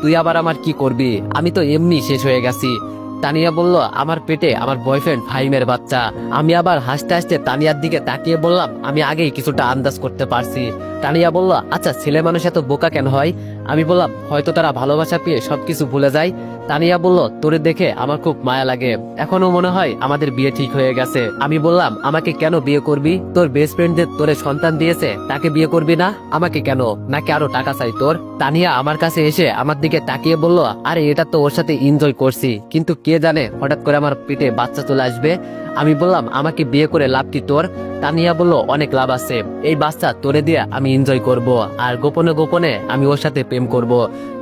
তুই আবার আমার কি করবি? আমি তো এমনি শেষ হয়ে গেছি। তানিয়া বলল, আমার পেটে আমার বয়ফ্রেন্ড ফাহিমের বাচ্চা। আমি আবার হাসতে হাসতে তানিয়ার দিকে তাকিয়ে বললাম, আমি আগেই কিছুটা আন্দাজ করতে পারছি। তানিয়া বলল, আচ্ছা ছেলে মানুষ এত বোকা কেন হয়? আমি বললাম, হয়তো তারা ভালোবাসা পেয়ে সবকিছু ভুলে যায়। তানিয়া বলল, তোরে দেখে আমার খুব মায়া লাগে, এখনো মনে হয় আমাদের বিয়ে ঠিক হয়ে গেছে। আমি বললাম, আমাকে কেন বিয়ে করবি? তোর বেস্ট ফ্রেন্ড যে তোরে সন্তান দিয়েছে তাকে বিয়ে করবি না? আমাকে কেন? নাকি আরো টাকা চাই তোর? তানিয়া আমার কাছে এসে আমার দিকে তাকিয়ে বলল, আরে এটা তো ওর সাথে এনজয় করছি, কিন্তু কে জানে হঠাৎ করে আমার পেটে বাচ্চা চলে আসবে। আমি বললাম, আমাকে বিয়ে করে লাভ কি তোর? তানিয়া বলল, অনেক লাভ আছে, এই বাচ্চা তোরে দিয়ে আমি এনজয় করব, আর গোপনে গোপনে আমি ওর সাথে প্রেম করব।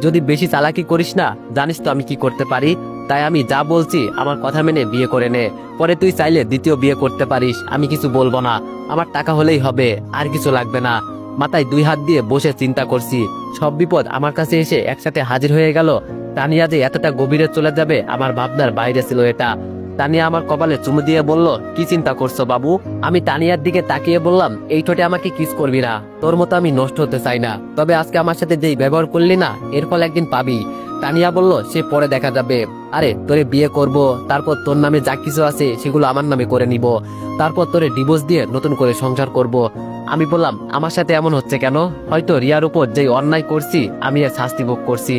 যদি বেশি চালাকি করিস না, জানিস তো আমি কি করতে পারি। তাই আমি যা বলছি আমার কথা মেনে বিয়ে করে নে, পরে তুই চাইলে দ্বিতীয় বিয়ে করতে পারিস, আমি কিছু বলবো না। আমার টাকা হলেই হবে, আর কিছু লাগবে না। মাথায় 2 হাত দিয়ে বসে চিন্তা করছি, সব বিপদ আমার কাছে এসে একসাথে হাজির হয়ে গেল। তানিয়া যে এতটা গভীরে চলে যাবে আমার ভাবনার বাইরে ছিল এটা। তানিয়া আমার কপালে চুমু দিয়ে বলল, কি চিন্তা করছো বাবু? আমি তানিয়ার দিকে তাকিয়ে বললাম, এই ঠোঁটে আমাকে কিস করবি না, তোর মতো আমি নষ্ট হতে চাই না, তবে আজকে আমার সাথে যেই ব্যবহার করলি না, এর ফল একদিন পাবি। তানিয়া বলল, সে পরে দেখা যাবে। আরে তোরে বিয়ে করব, তারপর তোর নামে যা কিছু আছে সেগুলো আমার নামে করে নিব, তারপর তোরে ডিভোর্স দিয়ে নতুন করে সংসার করব। আমি বললাম, আমার সাথে এমন হচ্ছে কেন? হয়তো রিয়ার উপর যে অন্যায় করছি আমি এর শাস্তি ভোগ করছি।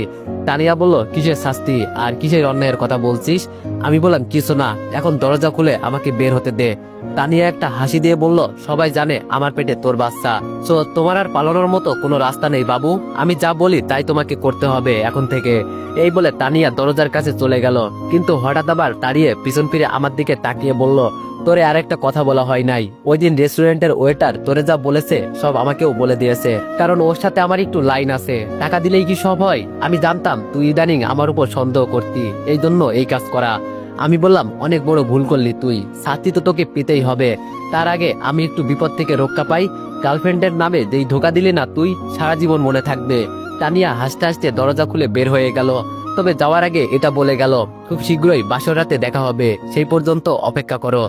তানিয়া বলল, কিসের শাস্তি আর কিসের অন্যায়ের কথা বলছিস? আমি বললাম, কিছু না, এখন দরজা খুলে আমাকে বের হতে দে। তানিয়া একটা হাসি দিয়ে বলল, সবাই জানে আমার পেটে তোর বাচ্চা, সো তোমার আর পালানোর মতো কোনো রাস্তা নেই বাবু, আমি যা বলি তাই তোমাকে করতে হবে এখন থেকে। এই বলে তানিয়া দরজার কাছে চলে গেল, কিন্তু হঠাৎ আবার দাঁড়িয়ে পিছন ফিরে আমার দিকে তাকিয়ে বলল, তোরে আরেকটা কথা বলা হয় নাই, ওই দিন রেস্টুরেন্টের ওয়েটার তোরে যা বলেছে সব আমাকেও বলে দিয়েছে, কারণ ওর সাথে আমার একটু লাইন আছে, টাকা দিলেই কি সব হয়? আমি জানতাম তুই ইদানিং আমার উপর সন্দেহ করতি, এই জন্য এই কাজ করা। আমি বললাম, অনেক বড় ভুল করলি তুই, শাস্তি তো তোকে পেতেই হবে। তার আগে আমি একটু বিপদ থেকে রক্ষা পাই। গার্লফ্রেন্ডের নামে যেই ধোকা দিলি না তুই, সারা জীবন মনে থাকবে। তানিয়া হাসতে হাসতে দরজা খুলে বের হয়ে গেল, তবে যাওয়ার আগে এটা বলে গেল, খুব শীঘ্রই বাসর রাতে দেখা হবে, সেই পর্যন্ত অপেক্ষা করো।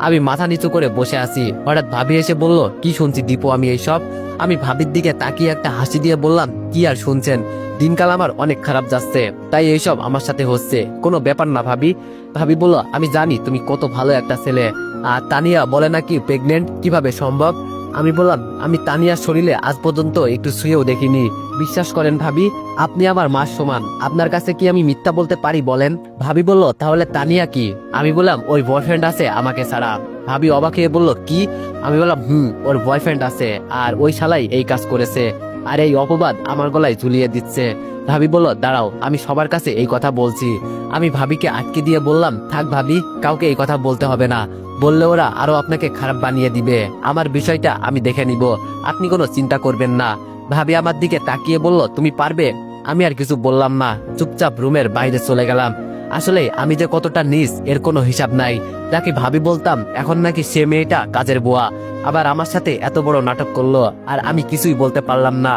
আমি মাথা নিচু করে বসে আছি, হঠাৎ ভাবি এসে বলল, কি শুনছি দীপু আমি এইসব? আমি ভাবির দিকে তাকিয়ে একটা হাসি দিয়ে বললাম, কি আর শুনছেন, দিনকাল আমার অনেক খারাপ যাচ্ছে, তাই এইসব আমার সাথে হচ্ছে, কোনো ব্যাপার না ভাবি। ভাবি বলল, আমি জানি তুমি কত ভালো একটা ছেলে, আর তানিয়া বলে নাকি প্রেগনেন্ট, কিভাবে সম্ভব? আমি বললাম, আমি তানিয়ার শরীরে আজ পর্যন্ত একটু শুয়েও দেখিনি, বিশ্বাস করেন ভাবি, আপনি আমার মার সমান, আপনার কাছে কি আমি মিথ্যা বলতে পারি বলেন? ভাবি বলল, তাহলে তানিয়া কি? আমি বললাম, ওর বয়ফ্রেন্ড আছে আমাকে ছাড়া। ভাবি অবাক হয়ে বলল, কি? আমি বললাম, ওর বয়ফ্রেন্ড আছে, আর ওই শালাই এই কাজ করেছে, আর এই অপবাদ আমার গলায় ঝুলিয়ে দিচ্ছে। ভাবি বলল, দাঁড়াও, আমি সবার কাছে এই কথা বলছি। আমি ভাবিকে আটকে দিয়ে বললাম, থাক ভাবি, কাউকে এই কথা বলতে হবে না, বললে ওরা আরো আপনাকে খারাপ বানিয়ে দিবে, আমার বিষয়টা আমি দেখে নিব, আপনি কোনো চিন্তা করবেন না। ভাবি আমার দিকে তাকিয়ে বলল, তুমি পারবে? আমি আর কিছু বললাম না, চুপচাপ রুমের বাইরে চলে গেলাম। আসলে আমি যে কতটা নিস এর কোনো হিসাব নাই, যাকে ভাবি বলতাম এখন নাকি সে মেয়েটা কাজের বুয়া, আবার আমার সাথে এত বড় নাটক করলো, আর আমি কিছুই বলতে পারলাম না।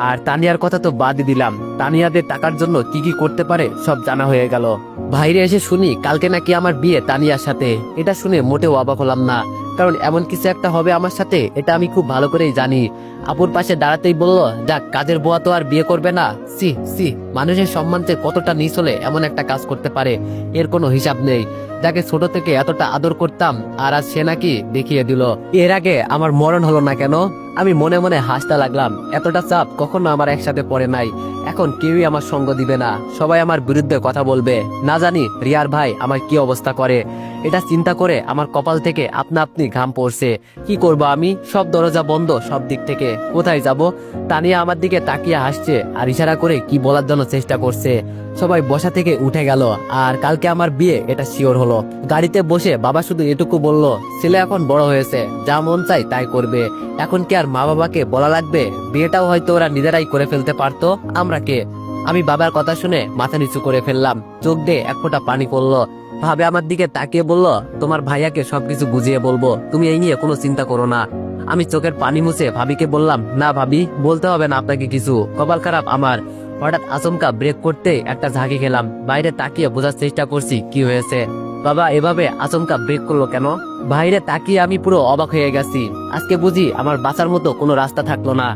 আর তানিয়ার কথা তো বাদই দিলাম, তানিয়াদের টাকার জন্য কি কি করতে পারে সব জানা হয়ে গেল। বাইরে এসে শুনি কালকে নাকি আমার বিয়ে তানিয়ার সাথে। এটা শুনে মোটেও অবাক হলাম না, কারণ এমন কিছু একটা হবে আমার সাথে এটা আমি খুব ভালো করেই জানি। আপুর পাশে দাঁড়াতেই বলল, যাক, কাজের বুয়া তো আর বিয়ে করবে না। সি সি, মানুষের সম্মানতে কতটা নিচ হলে এমন একটা কাজ করতে পারে, এর কোনো হিসাব নেই। যাকে ছোট থেকে এতটা আদর করতাম, আর আজ সে নাকি দেখিয়ে দিল। এর আগে আমার মরণ হলো না কেন? আমি মনে মনে হাসতে লাগলাম, এতটা চাপ কখনো আমার একসাথে পড়ে নাই। এখন কেউই আমার সঙ্গ দিবে না, সবাই আমার বিরুদ্ধে কথা বলবে, না জানি রিয়ার ভাই আমার কি অবস্থা করে। এটা চিন্তা করে আমার কপাল থেকে আপনা আপনি ঘাম পড়ছে। কি করব আমি? সব দরজা বন্ধ সব দিক থেকে, কোথায় যাব? তানিয়া আমার দিকে তাকিয়ে হাসছে আর ইশারা করে কি বলার জন্য চেষ্টা করছে। সবাই বসা থেকে উঠে গেল, আর কালকে আমার বিয়ে এটা শিওর হলো। গাড়িতে বসে বাবা শুধু এটুকু বলল, ছেলে এখন বড় হয়েছে, যা মন চাই তাই করবে, এখন কি আর মা বাবাকে বলা লাগবে? বিয়েটাও হয়তো ওরা নিজেরাই করে ফেলতে পারতো, আমরা কে? আমি বাবার কথা শুনে মাথা নিচু করে ফেললাম, চোখ দিয়ে এক ফোঁটা পানি পড়লো। ভাবে আমার দিকে তাকিয়ে বলল, তোমার ভাইয়াকে সবকিছু বুঝিয়ে বলবো, তুমি এই নিয়ে কোনো চিন্তা করো না। আমি চোখের পানি মুছে ভাবিকে বললাম, না ভাবি, বলতে হবে না আপনাকে কিছু, কপাল খারাপ আমার। হঠাৎ আচমকা ব্রেক করতে একটা ঝাঁকি খেলাম, বাইরে তাকিয়ে বোঝার চেষ্টা করছি কি হয়েছে। বাবা এভাবে আচমকা ব্রেক করলো কেন? বাইরে তাকিয়ে আমি পুরো অবাক হয়ে গেছি, আজকে বুঝি আমার বাঁচার মতো কোনো রাস্তা থাকলো না।